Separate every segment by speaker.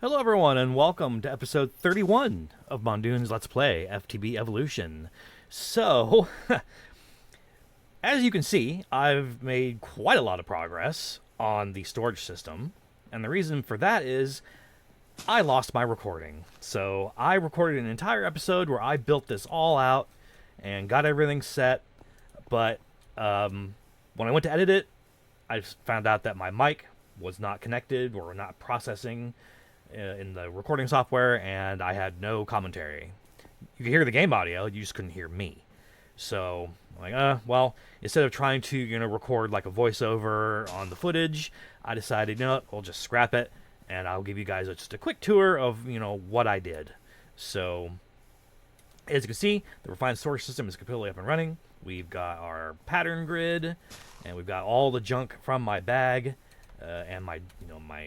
Speaker 1: Hello everyone and welcome to episode 31 of Mondune's Let's Play FTB Evolution. So, as you can see, I've made quite a lot of progress on the storage system, and the reason for that is I lost my recording. So I recorded an entire episode where I built this all out and got everything set, but when I went to edit it, I found out that my mic was not connected or not processing in the recording software, and I had no commentary. You could hear the game audio, you just couldn't hear me. So I'm like, well, instead of trying to, record like a voiceover on the footage, I decided, we'll just scrap it, and I'll give you guys just a quick tour of, what I did. So, as you can see, the refined storage system is completely up and running. We've got our pattern grid, and we've got all the junk from my bag, and my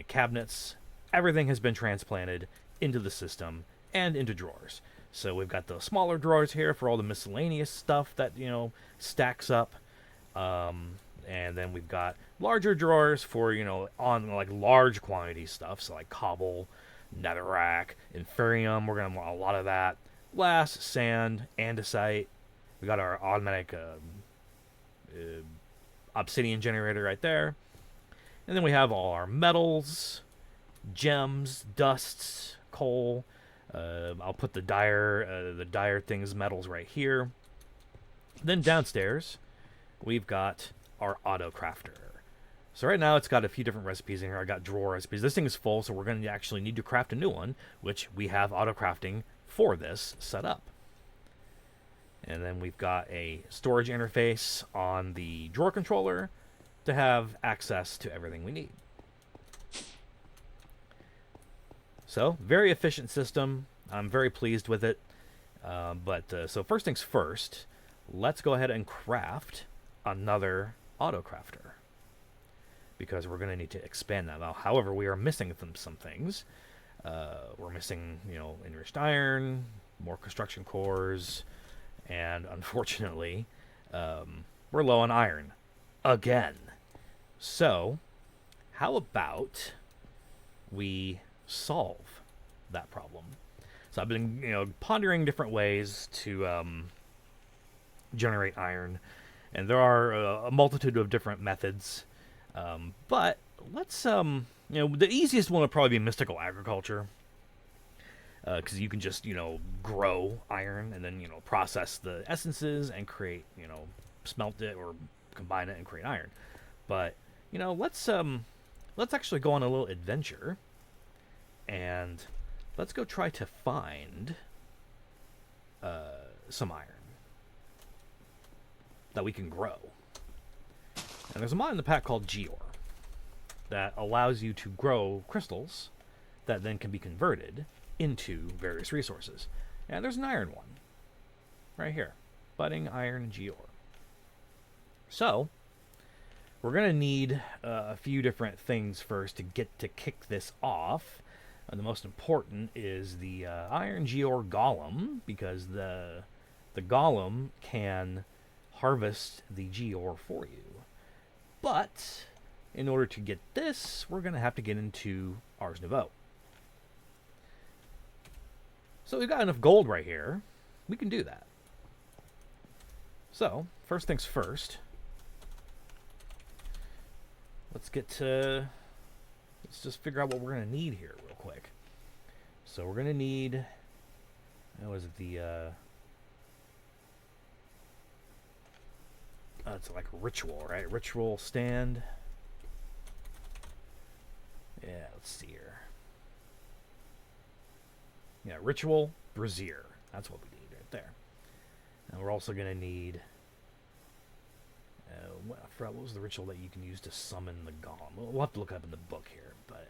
Speaker 1: cabinets. Everything has been transplanted into the system and into drawers. So we've got the smaller drawers here for all the miscellaneous stuff that, stacks up. And then we've got larger drawers for, on like large quantity stuff. So like cobble, netherrack, inferium. We're going to want a lot of that. Glass, sand, andesite. We got our automatic obsidian generator right there. And then we have all our metals, gems, dusts, coal. I'll put the dire things, metals right here. Then downstairs, we've got our Autocrafter. So right now it's got a few different recipes in here. I got drawer recipes. This thing is full, so we're going to actually need to craft a new one, which we have Autocrafting for this set up. And then we've got a storage interface on the drawer controller to have access to everything we need. So, very efficient system. I'm very pleased with it. So first things first, let's go ahead and craft another Autocrafter, because we're going to need to expand that. Now, however, we are missing some things. We're missing, enriched iron, more construction cores, and unfortunately, we're low on iron again. So, how about we solve that problem? So I've been, pondering different ways to generate iron, and there are a multitude of different methods. But let's, the easiest one would probably be mystical agriculture, because you can just, grow iron and then, process the essences and create, smelt it or combine it and create iron. But, let's actually go on a little adventure. And let's go try to find some iron that we can grow. And there's a mod in the pack called GeOre that allows you to grow crystals that then can be converted into various resources. And there's an iron one right here. Budding Iron GeOre. So, we're going to need a few different things first to get to kick this off. The most important is the Iron GeOre golem, because the golem can harvest the GeOre for you. But in order to get this, we're going to have to get into Ars Nouveau. So we've got enough gold right here. We can do that. So, first things first. Let's just figure out what we're going to need here real quick. So we're going to need, it's like a ritual, right? Ritual stand. Yeah, let's see here. Yeah, ritual brazier. That's what we need right there. And we're also going to need, I forgot, what was the ritual that you can use to summon the golem? We'll have to look up in the book here, but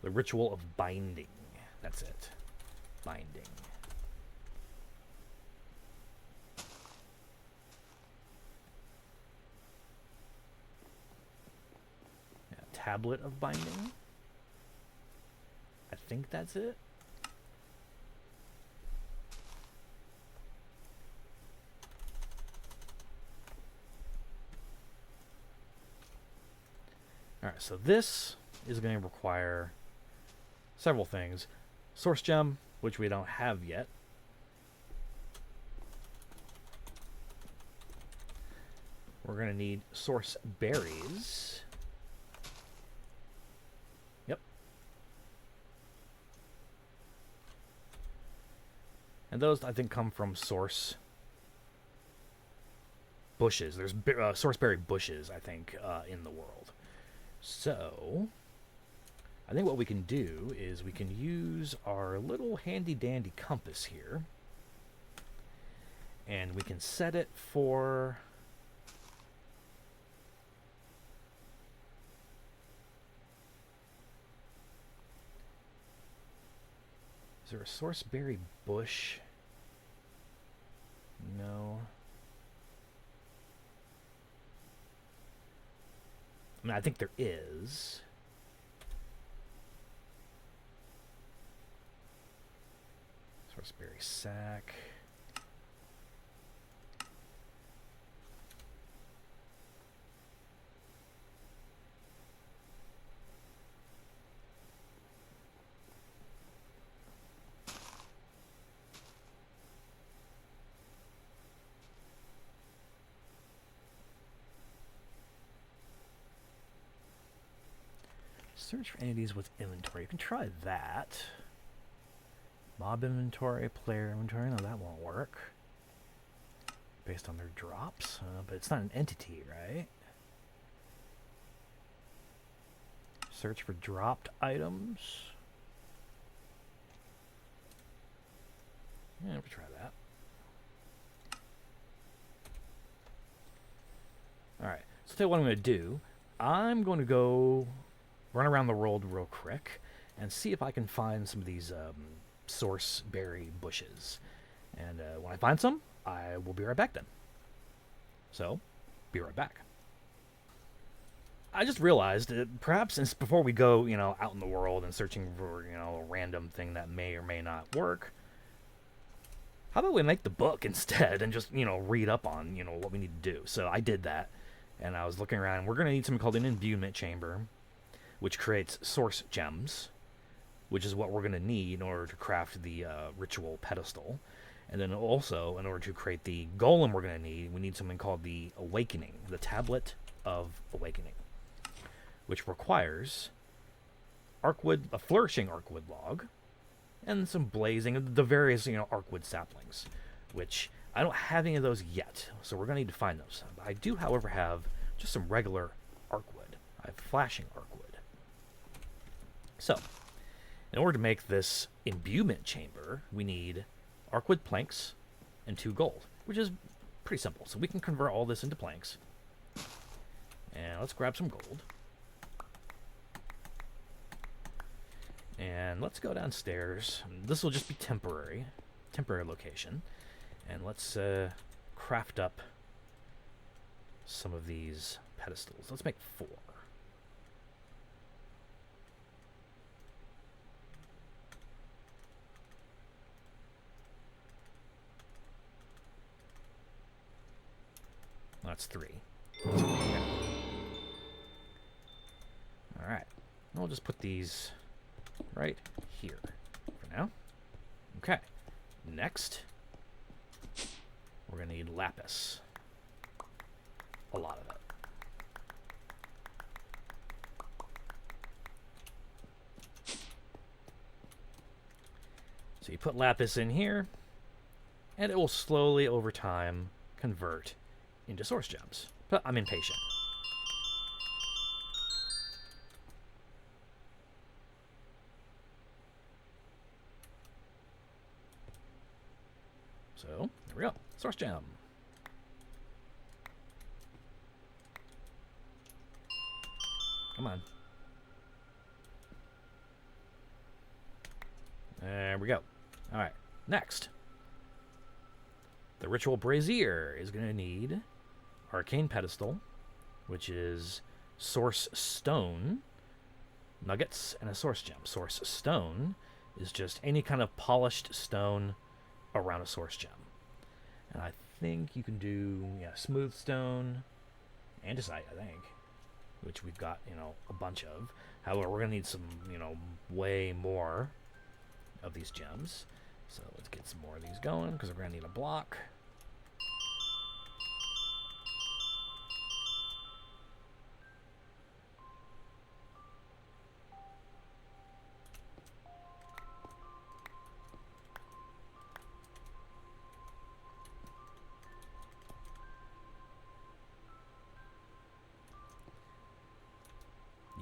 Speaker 1: the ritual of binding. That's it. Binding. Yeah, tablet of binding. I think that's it. Alright, so this is going to require several things. Source gem, which we don't have yet. We're going to need source berries. Yep. And those, I think, come from source bushes. There's source berry bushes, I think, in the world. So, I think what we can do is we can use our little handy-dandy compass here. And we can set it for... Is there a source berry bush? No. I mean, I think there is. Source berry sack. Search for entities with inventory. You can try that. Mob inventory, player inventory. No, that won't work. Based on their drops. But it's not an entity, right? Search for dropped items. Yeah, we'll try that. Alright, so tell you what I'm going to do. I'm going to go run around the world real quick and see if I can find some of these source berry bushes. And when I find some, I will be right back then. So, be right back. I just realized that perhaps before we go, out in the world and searching for, a random thing that may or may not work, how about we make the book instead and just, read up on, what we need to do. So I did that, and I was looking around. We're going to need something called an Imbuement Chamber, which creates source gems, which is what we're going to need in order to craft the ritual pedestal. And then also, in order to create the golem we're going to need, we need something called the Awakening, the Tablet of Awakening, which requires Archwood, a Flourishing Archwood log, and some blazing, the various, Archwood saplings, which I don't have any of those yet, so we're going to need to find those. I do, however, have just some regular Archwood. I have flashing Archwood. So, in order to make this Imbuement Chamber, we need Archwood planks and 2 gold, which is pretty simple. So we can convert all this into planks. And let's grab some gold. And let's go downstairs. This will just be temporary location. And let's craft up some of these pedestals. Let's make 4. That's 3. Alright. We'll just put these right here for now. Okay. Next, we're going to need lapis. A lot of it. So you put lapis in here, and it will slowly, over time, convert into source gems. But I'm impatient. So, there we go. Source gem. Come on. There we go. Alright, next. The Ritual Brazier is going to need Arcane Pedestal, which is Source Stone, Nuggets, and a Source Gem. Source Stone is just any kind of polished stone around a Source Gem. And I think you can do Smooth Stone, andesite, I think. which we've got, you know, a bunch of. However, we're going to need some, you know, way more of these gems. So let's get some more of these going, because we're going to need a block.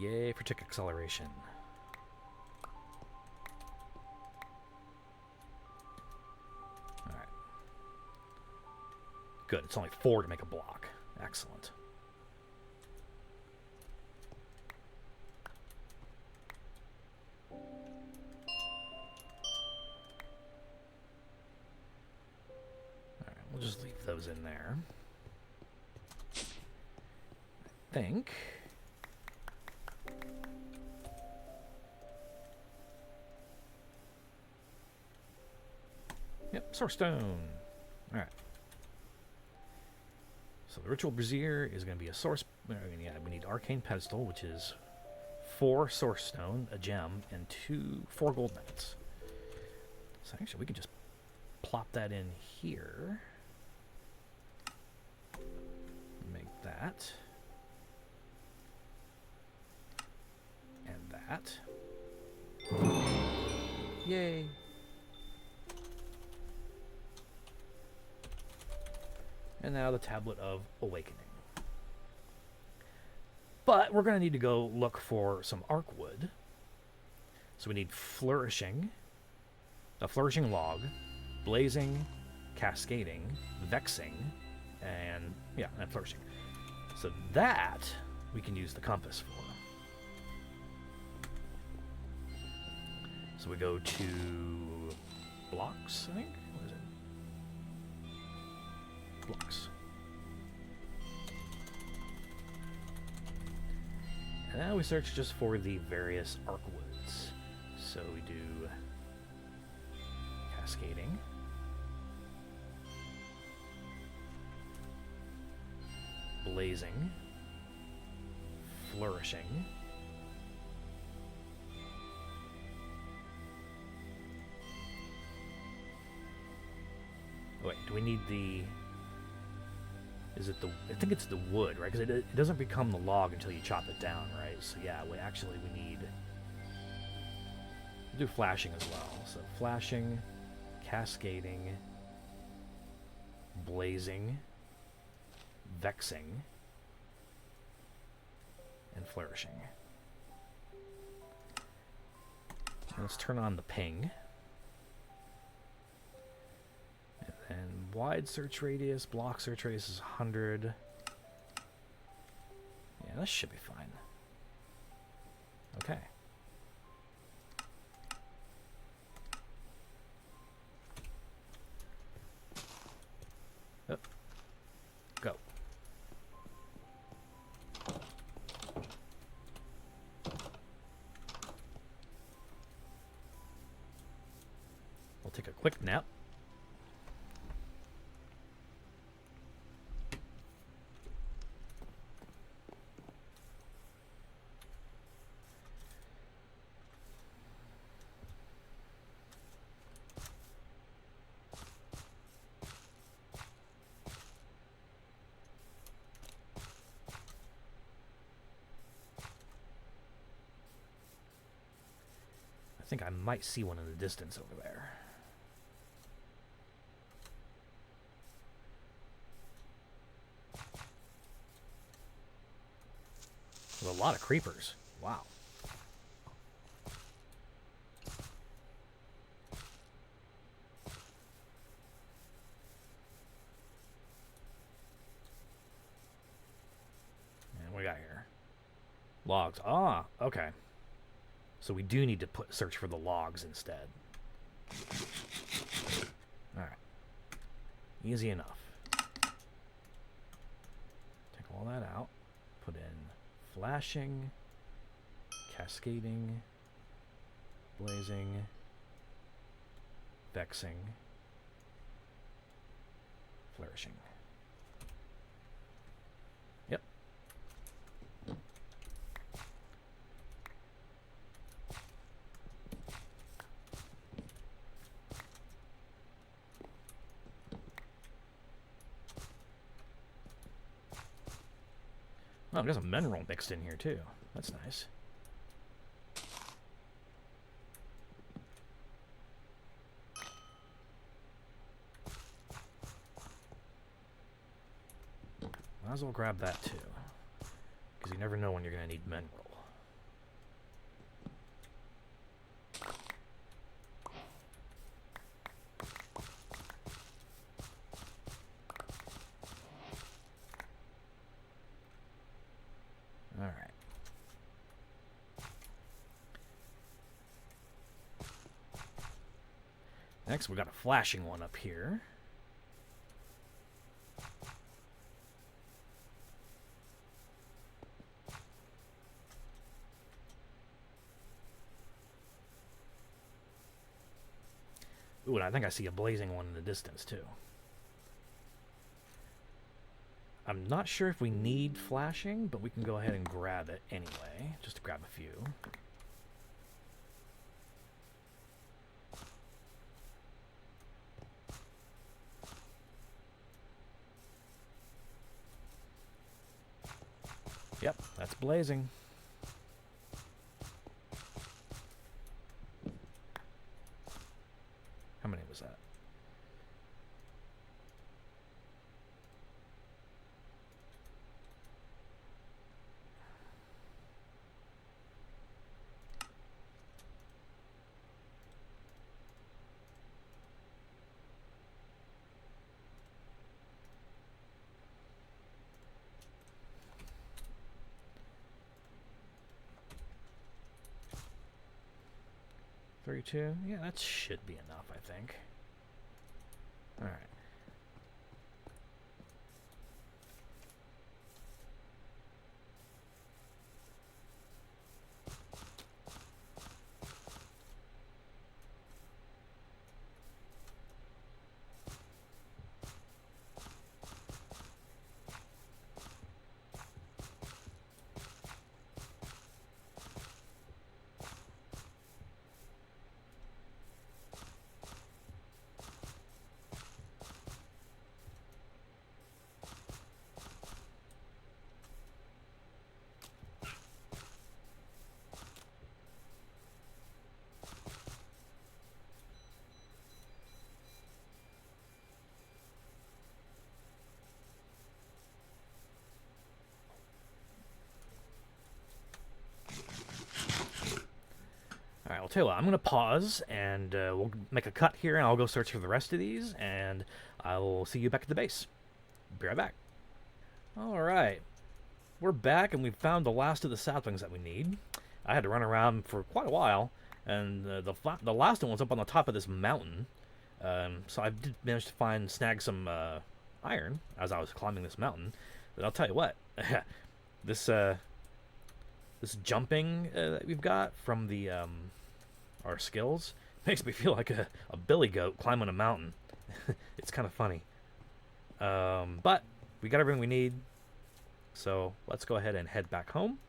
Speaker 1: Yay for tick acceleration. Alright. Good, it's only 4 to make a block. Excellent. Alright, we'll just leave those in there. I think... Yep, source stone. Alright. So the ritual brazier is going to be a source. Yeah, we need arcane pedestal, which is 4 source stone, a gem, and 4 gold nuggets. So actually, we can just plop that in here. Make that. And that. Yay. And now the Tablet of Awakening. But we're going to need to go look for some Archwood. So we need Flourishing, a Flourishing log, Blazing, Cascading, Vexing, and yeah, and Flourishing. So that we can use the compass for. So we go to blocks, I think? What is it? Blocks. And now we search just for the various Archwoods. So we do Cascading, Blazing, Flourishing, wait, do we need the... Is it the... I think it's the wood, right? Because it doesn't become the log until you chop it down, right? So yeah, we need... We'll do flashing as well. So flashing, cascading, blazing, vexing, and flourishing. Let's turn on the ping. And wide search radius, block search radius is 100. Yeah, this should be fine. Okay. Oh. Go. We'll take a quick nap. I think I might see one in the distance over there. There's a lot of creepers. Wow. And what we got here? Logs. Ah, okay. So we do need to search for the logs instead. Alright. Easy enough. Take all that out. Put in flashing, cascading, blazing, vexing, flourishing. Yep. Oh, there's some mineral mixed in here too. That's nice. Might as well grab that too, because you never know when you're going to need mineral. All right. Next, we got a flashing one up here. Ooh, and I think I see a blazing one in the distance, too. I'm not sure if we need flashing, but we can go ahead and grab it anyway, just to grab a few. Yep, that's blazing. How many was that? $32? Yeah, that should be enough, I think. Alright. Alright, I'll tell you what, I'm going to pause, and we'll make a cut here, and I'll go search for the rest of these, and I'll see you back at the base. Be right back. Alright, we're back, and we've found the last of the saplings that we need. I had to run around for quite a while, and the last one was up on the top of this mountain, so I did manage to snag some iron as I was climbing this mountain. But I'll tell you what, this jumping that we've got from the our skills makes me feel like a billy goat climbing a mountain. It's kind of funny. But we got everything we need, so let's go ahead and head back home.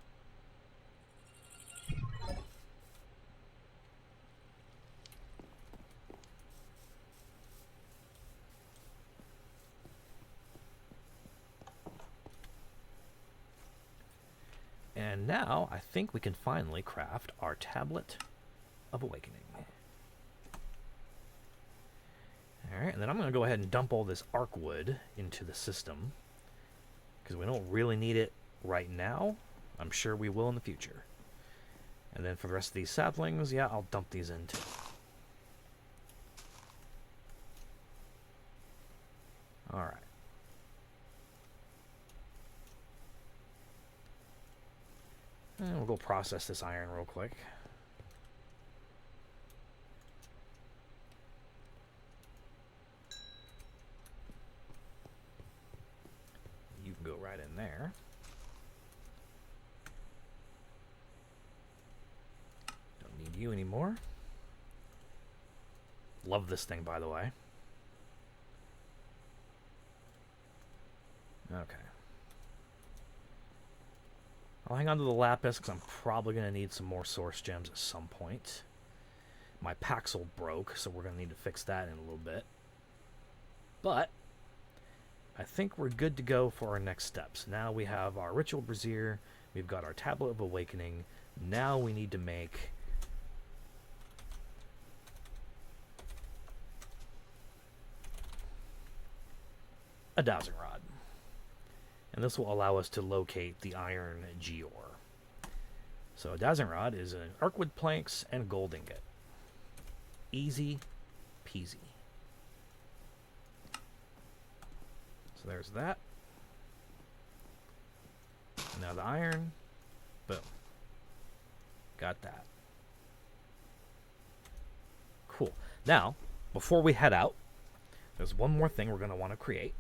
Speaker 1: And now I think we can finally craft our Tablet of Awakening. Alright, and then I'm going to go ahead and dump all this Archwood into the system, because we don't really need it right now. I'm sure we will in the future. And then for the rest of these saplings, yeah, I'll dump these in too. Alright. And we'll go process this iron real quick. You can go right in there. Don't need you anymore. Love this thing, by the way. Okay. I'll hang on to the lapis because I'm probably going to need some more source gems at some point. My Paxel broke, so we're going to need to fix that in a little bit. But I think we're good to go for our next steps. Now we have our Ritual Brazier. We've got our Tablet of Awakening. Now we need to make a Dowsing Rod. And this will allow us to locate the Iron GeOre. So a Dowsing Rod is an Archwood planks and gold ingot. Easy peasy. So there's that. Now the iron. Boom. Got that. Cool. Now, before we head out, there's one more thing we're going to want to create.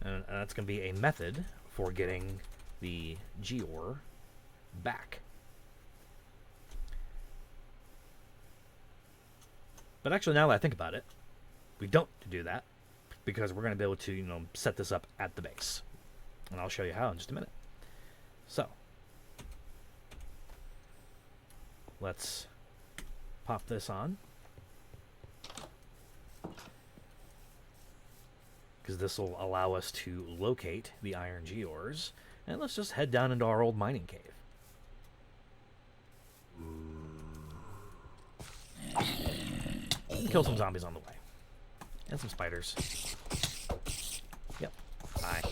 Speaker 1: And that's going to be a method for getting the GeOre back. But actually, now that I think about it, we don't do that because we're going to be able to, set this up at the base. And I'll show you how in just a minute. So, let's pop this on, because this will allow us to locate the Iron GeOres. And let's just head down into our old mining cave. Kill some zombies on the way. And some spiders. Yep. Hi.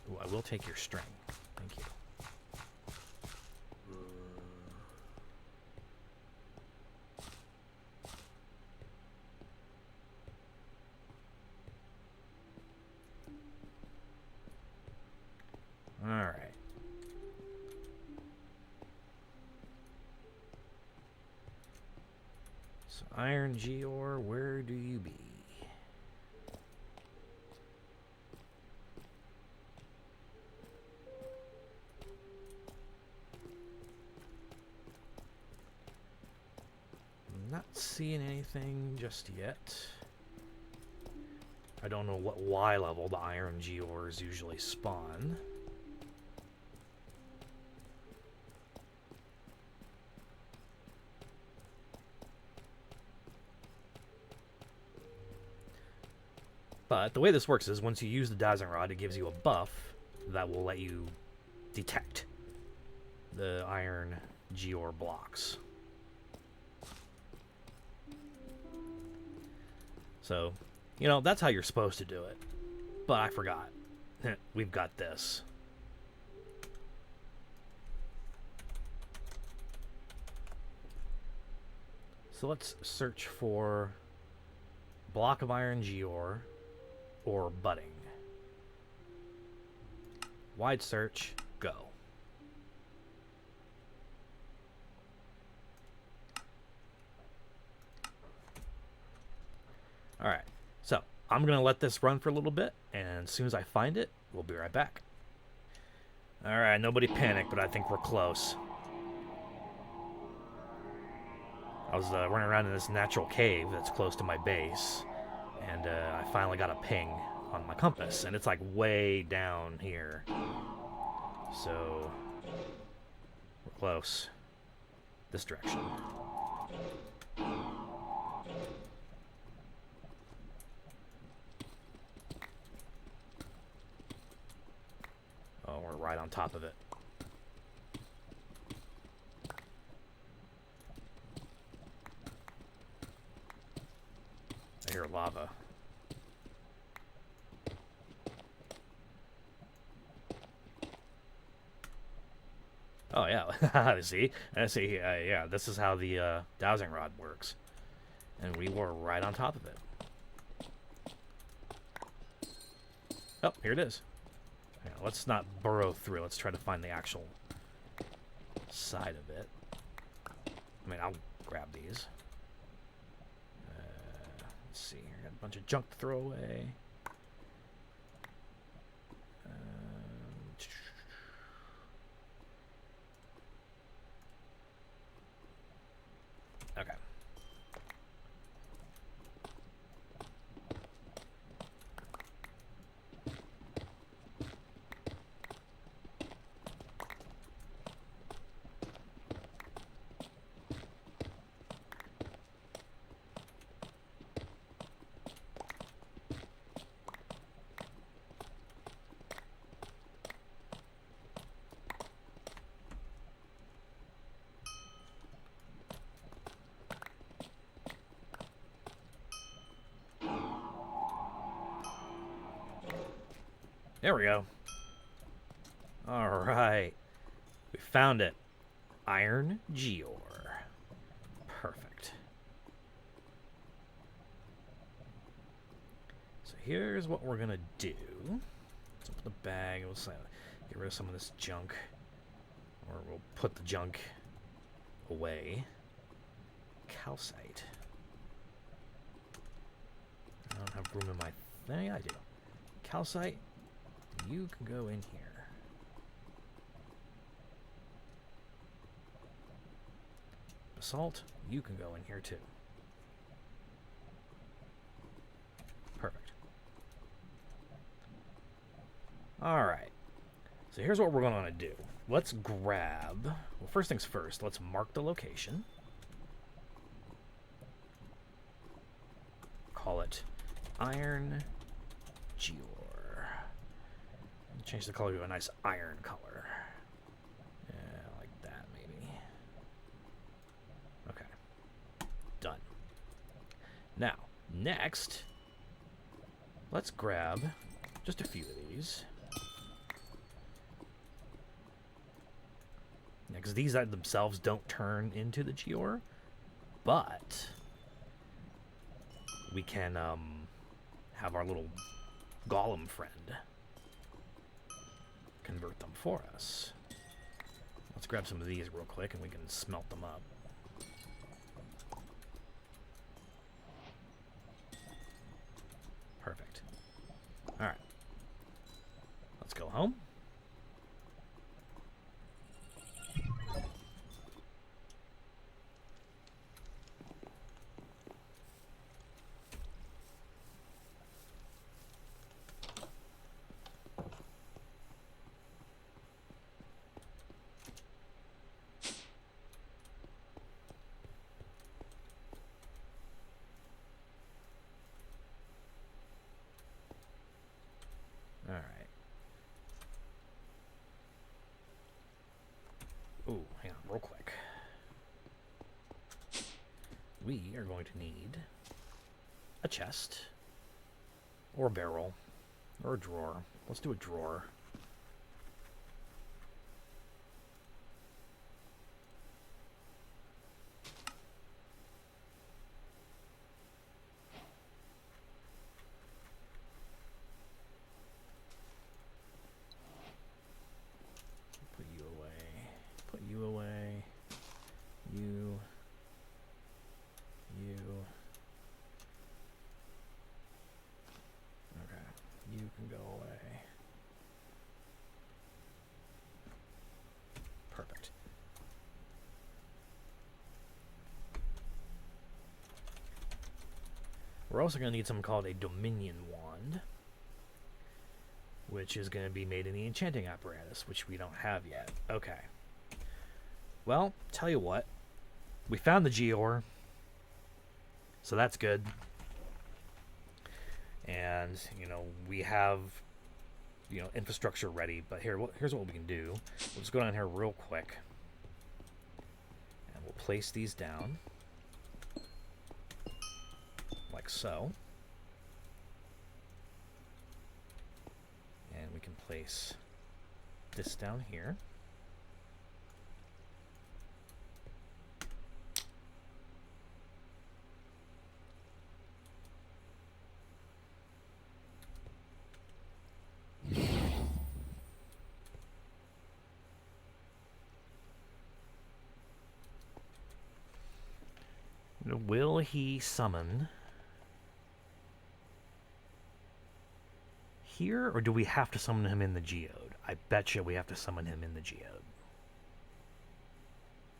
Speaker 1: Ooh, I will take your string. Thank you. All right. So Iron GeOre, where do you be? Not seeing anything just yet. I don't know what Y level the Iron GeOres usually spawn. But the way this works is once you use the Dowsing Rod, it gives you a buff that will let you detect the Iron GeOre blocks. So, that's how you're supposed to do it. But I forgot. We've got this. So let's search for block of Iron GeOre or budding. Wide search, go. Alright, so I'm going to let this run for a little bit, and as soon as I find it, we'll be right back. Alright, nobody panic, but I think we're close. I was running around in this natural cave that's close to my base, and I finally got a ping on my compass, and it's like way down here. So, we're close. This direction. Oh, we're right on top of it. I hear lava. Oh yeah, see, yeah, this is how the Dowsing Rod works, and we were right on top of it. Oh, here it is. Yeah, let's not burrow through. Let's try to find the actual side of it. I mean, I'll grab these. Let's see here. Got a bunch of junk to throw away. Okay. There we go. Alright. We found it. Iron GeOre. Perfect. So here's what we're gonna do. Let's open the bag. We'll get rid of some of this junk. Or we'll put the junk away. Calcite. I don't have room in my thing. I do. Calcite, you can go in here. Basalt, you can go in here too. Perfect. Alright. So here's what we're going to do. Let's grab... Well, first things first, let's mark the location. Call it Iron GeOre. Change the color to a nice iron color. Yeah, like that maybe. Okay. Done. Now, next, let's grab just a few of these. Because these themselves don't turn into the GeOre, but we can have our little golem friend convert them for us. Let's grab some of these real quick and we can smelt them up. Perfect. Alright. Let's go home. Alright. Ooh, hang on real quick. We are going to need a chest, or a barrel, or a drawer. Let's do a drawer. Perfect. We're also going to need something called a Dominion Wand, which is going to be made in the enchanting apparatus, which we don't have yet. Okay. Well, tell you what. We found the GeOre, so that's good. And, you know, we have, you know, infrastructure ready. But here's what we can do. We'll just go down here real quick. And we'll place these down. Like so. And we can place this down here. Will he summon here, or do we have to summon him in the geode? I bet you we have to summon him in the geode.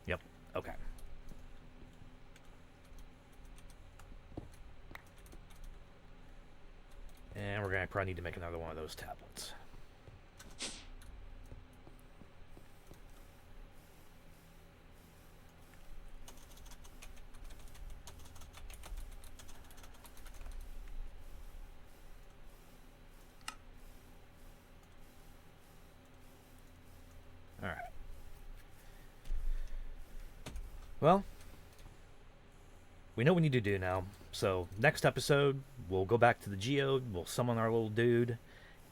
Speaker 1: Yep, okay. And we're going to probably need to make another one of those tablets. Alright. Well, we know what we need to do now. So next episode, we'll go back to the geode, we'll summon our little dude,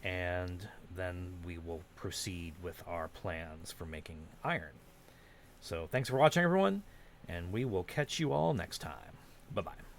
Speaker 1: and then we will proceed with our plans for making iron. So thanks for watching, everyone, and we will catch you all next time. Bye-bye.